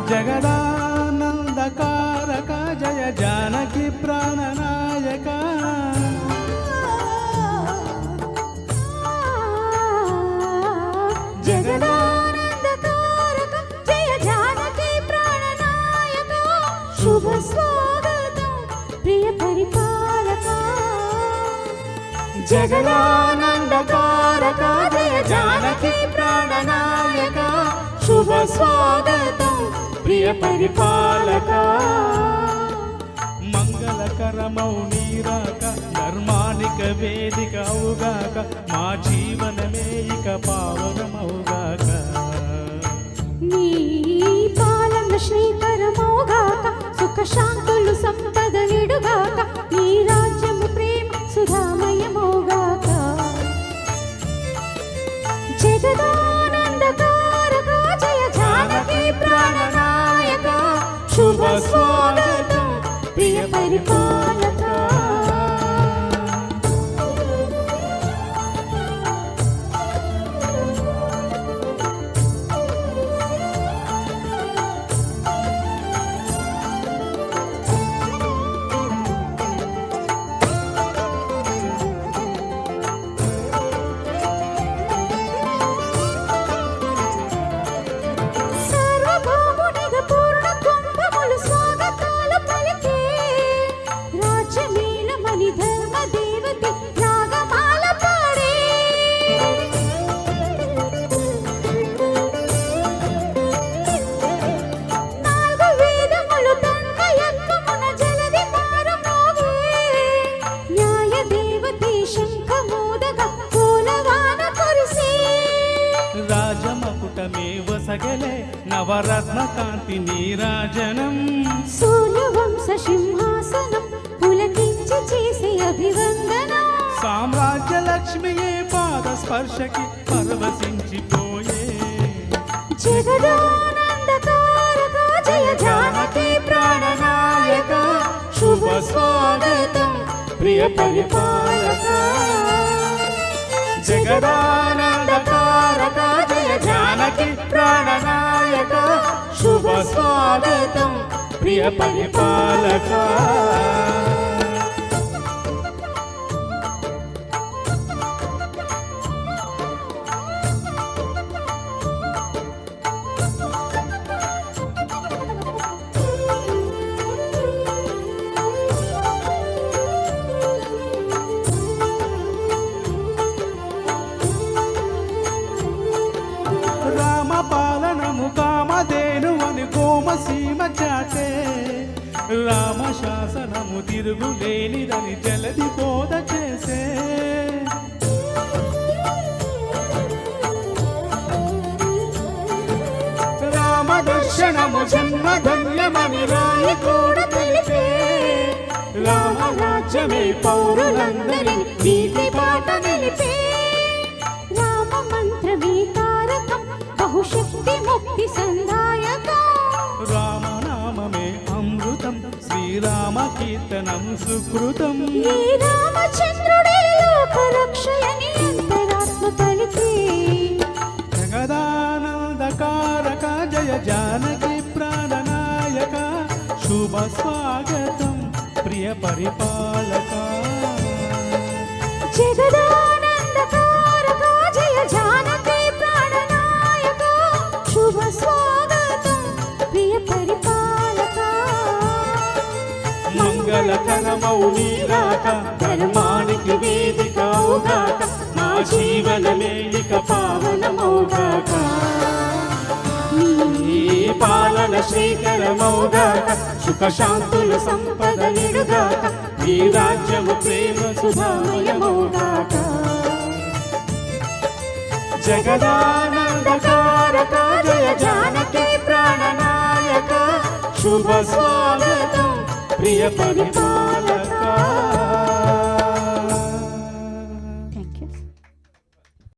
జగదానందకారక జయ జానకి ప్రాణనాయక జగదానందకారక జయ జానకి ప్రాణనాయక శుభ స్వాగతం ప్రియ పరిపాలక జగదానందకారక జయ జానకి ప్రాణనాయక శుభ స్వాగతం ప్రియ పరిపాలక మంగళకరమౌ నీరాక ధర్మానిక వేదిక అవుగాక మా జీవనమే ఇక పావనమవుగాక నీ పాలన శ్రీకరమౌగాక సుఖ శాంతులు సంపద నిడుగాక నీ రాజ్యము ప్రేమ సుధామయమౌగాక జగదానందకారక జయ జానకి ప్రాణనాయక శుభ స్వాగతం ప్రియ పరిపాలక సగలే నవరత్న కాంతి నీరాజనం సూర్యవంశ సింహాసనం పులకించి చేసే అభివందనం సామ్రాజ్య లక్ష్మియే పాద స్పర్శకి పరవశించిపోయే జగదానందకారక జయ జానకి ప్రాణనాయక శుభ స్వాగతం ప్రియ పరిపాలక జగదానందకారక జయ జానకి ప్రాణనాయక శుభ స్వాగతం ప్రియ పరిపాలక సీమ చాటే రామ శాసనము తిరుగులేనిదని జలది బోధ చేసే రామ దర్శనము జన్మధన్యమని రాయి కూడా తెలిపే రామ రాజ్యమే పౌరులందరి నీతి పాట నిలిపే రామ మంత్రమే తారకం బహుశక్తి ముక్తి సందాయకం రామనామమే అమృతం శ్రీరామ కీర్తనం సుకృతం ఈ రామచంద్రుడే లోకరక్షయని అంతరాత్మ పలికి జగదానందకారక జయ జానకి ప్రాణనాయక శుభ స్వాగతం ప్రియ పరిపాలక జగదానందకారక జయ జానకి ప్రాణనాయక శుభ స్వాగతం ప్రియ పరిపాలక మంగళకరమౌ నీరాక ధర్మానికి వేదిక అవుగాక మా జీవనమే ఇక పావనమౌగాక నీ పాలన శ్రీకరమౌగాక సుఖ శాంతులు సంపద నిడుగాక నీ రాజ్యము ప్రేమ సుధామయమౌగాక జగదానందకారక జయ జానకి ప్రాణనాయక శుభ స్వాగతం ప్రియ పరిపాలక